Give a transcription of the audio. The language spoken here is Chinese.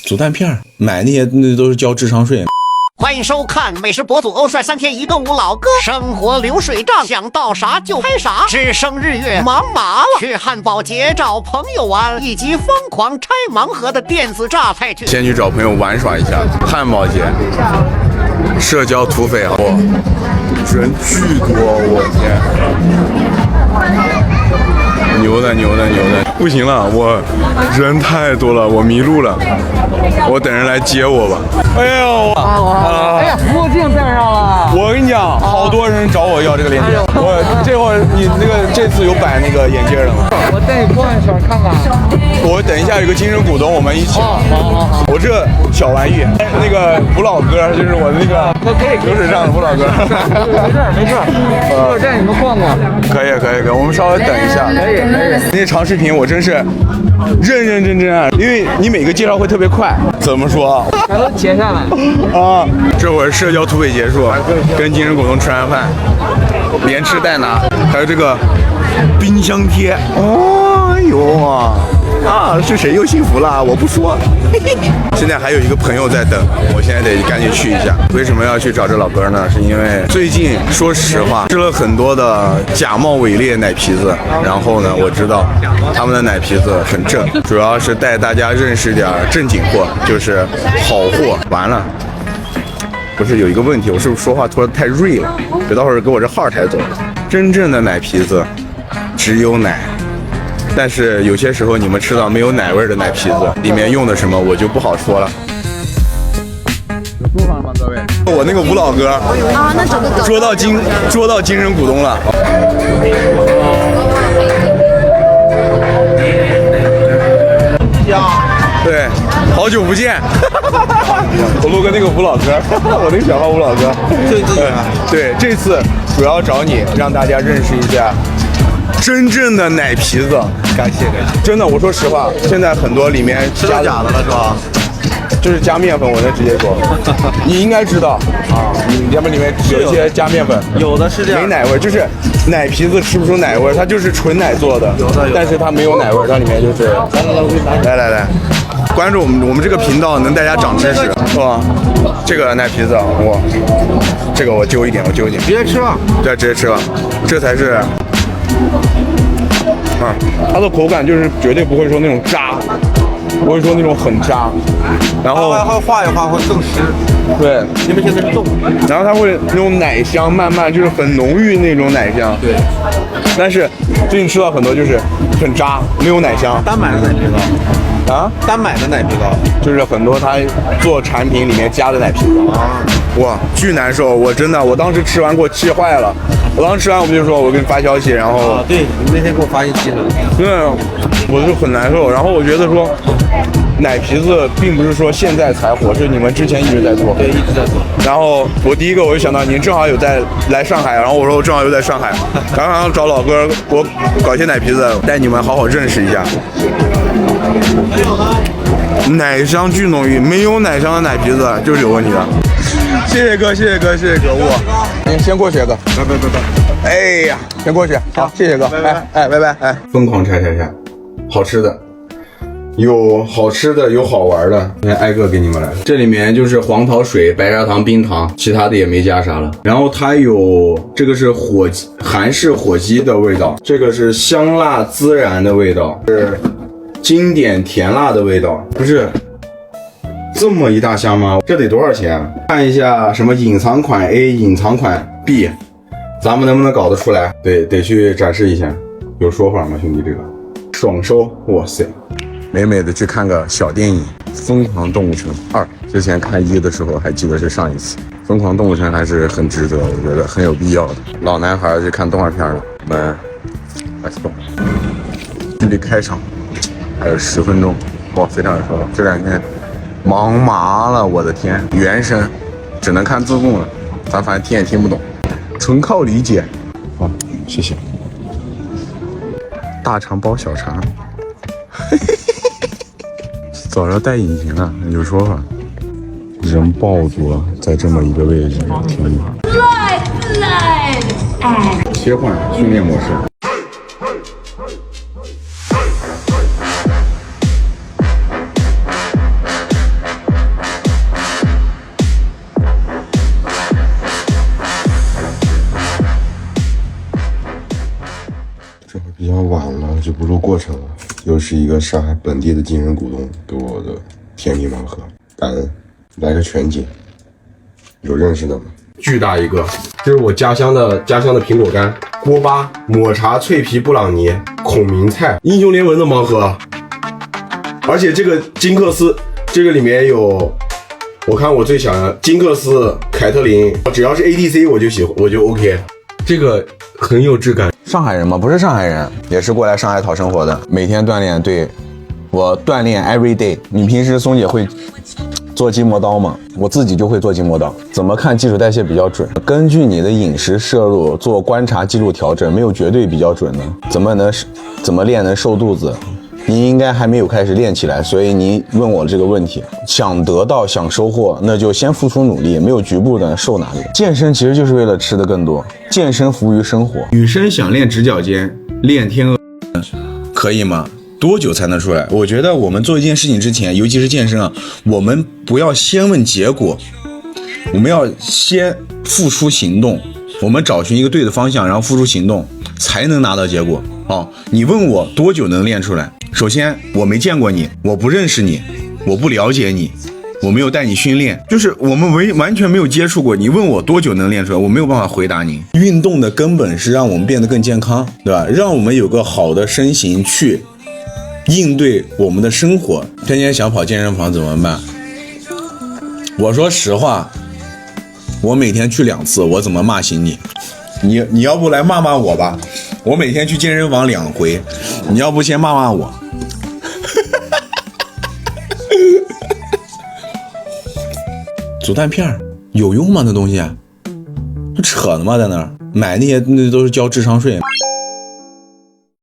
煮蛋片，买那些那都是交智商税。欢迎收看美食博主欧帅3天1动5老哥，生活流水账，想到啥就拍啥，只剩日月忙麻了。去汉堡节找朋友玩，以及疯狂拆盲盒的电子榨菜去。先去找朋友玩耍一下，汉堡节，社交土匪啊，人巨多，我天！牛的，不行了，我人太多了，我迷路了，我等人来接我吧。哎呦，哎呀，墨镜戴上了。我跟你讲，好多人找我要这个链接。我这会儿你那个这次有摆那个眼镜了吗？我带你逛一圈看看。我等一下有个精神股东，我们一起。好。我这小玩意，那个吴老哥就是我的那个流水账的吴老哥。没事，我带你们逛逛。可以，我们稍微等一下。可以。那些长视频我真是认真啊，因为你每个介绍会特别快。怎么说？全都截下来啊！这会儿社交土匪结束，跟精神股东吃完饭，连吃带拿，还有这个冰箱贴。哎呦啊！是谁又幸福了？我不说。现在还有一个朋友在等，我现在得赶紧去一下。为什么要去找这老哥呢？是因为最近说实话吃了很多的假冒伪劣奶皮子，然后呢，我知道他们的奶皮子很正，主要是带大家认识点正经货，就是好货。完了，不是有一个问题，我是不是说话拖得太锐了？别到时候给我这号抬走。真正的奶皮子只有奶。但是有些时候你们吃到没有奶味的奶皮子，里面用的什么我就不好说了。有说法吗，各位？我那个吴老哥啊，那整个捉到精神股东了。对，好久不见。我录个那个吴老哥，我那个小号吴老哥。对，这次主要找你，让大家认识一下。真正的奶皮子，感谢。真的，我说实话，现在很多里面加假的了是吧？就是加面粉，我能直接说。你应该知道啊，要不里面有一些加面粉，有的是这样，没奶味，就是奶皮子吃不出奶味，它就是纯奶做的，但是它没有奶味，它里面就是。来，关注我们这个频道，能大家长知识，是吧？这个奶皮子，这个我揪一点，直接吃吧。对，直接吃吧，这才是。它的口感就是绝对不会说那种渣，不会说那种很渣，然后它化一化会更湿。对，因为现在是冻，然后它会那种奶香，慢慢就是很浓郁那种奶香。对，但是最近吃到很多就是很渣，没有奶香。单买的奶皮膏啊，单买的奶皮膏就是很多它做产品里面加的奶皮膏啊，哇，巨难受！我当时吃完给我气坏了。我当时吃完我就说，我给你发消息，然后对，你那天给我发信息了。对，我就很难受。然后我觉得说，奶皮子并不是说现在才火，是你们之前一直在做。对，一直在做。然后我第一个我就想到您正好有在来上海，然后我说我正好又在上海，刚刚找老哥给我搞些奶皮子，带你们好好认识一下。奶香巨浓郁，没有奶香的奶皮子就是有问题的。谢谢哥，哇！你先过去哥，拜。哎呀，先过去，好，谢谢哥，拜拜。疯狂拆，好吃的，有好吃的，有好玩的，挨个给你们来。这里面就是黄桃水、白砂糖、冰糖，其他的也没加啥了。然后它有这个是韩式火鸡的味道，这个是香辣孜然的味道，是经典甜辣的味道，不是。这么一大箱吗？这得多少钱啊？看一下什么隐藏款 A、隐藏款 B， 咱们能不能搞得出来？得去展示一下，有说法吗，兄弟？这个爽收，哇塞！美美的去看个小电影《疯狂动物城2》。之前看1的时候还记得是上一次，《疯狂动物城》还是很值得，我觉得很有必要的。老男孩去看动画片了，我们 let's go。距离开场还有10分钟，哇，非常有收获。这2天。忙麻了，我的天！原声只能看字幕了，咱反正听也听不懂，纯靠理解。好，谢谢。大肠包小肠，早上戴隐形了，有说法。人爆多，在这么一个位置，天哪！切换训练模式。就不录过程了。又是一个上海本地的精神股东给我的甜品盲盒，感恩。来个全景，有认识的吗？巨大一个，这是我家乡的苹果干，锅巴、抹茶、脆皮布朗尼、孔明菜、英雄联盟的盲盒，而且这个金克斯，这个里面有，我看我最想要金克斯、凯特琳，只要是 ADC 我就 OK， 这个很有质感。上海人吗？不是上海人，也是过来上海讨生活的，每天锻炼，对，我锻炼 every day。你平时松姐会做筋膜刀吗？我自己就会做筋膜刀。怎么看基础代谢比较准？根据你的饮食摄入做观察记录调整，没有绝对比较准的。怎么练能瘦肚子？您应该还没有开始练起来，所以您问我这个问题。想得到想收获，那就先付出努力，没有局部的瘦哪里。健身其实就是为了吃的更多，健身服务于生活。女生想练直角肩，练天鹅，可以吗？多久才能出来？我觉得我们做一件事情之前，尤其是健身啊，我们不要先问结果，我们要先付出行动，我们找寻一个对的方向，然后付出行动，才能拿到结果。你问我多久能练出来？首先我没见过你，我不认识你，我不了解你，我没有带你训练，就是我们完全没有接触过。你问我多久能练出来，我没有办法回答你。运动的根本是让我们变得更健康，对吧？让我们有个好的身形去应对我们的生活。天天想跑健身房怎么办？我说实话，我每天去2次，我怎么骂醒你？你要不来骂骂我吧？我每天去健身房2回，你要不先骂骂我？煮蛋片有用吗？那东西？扯呢吗？在那儿买那些都是交智商税。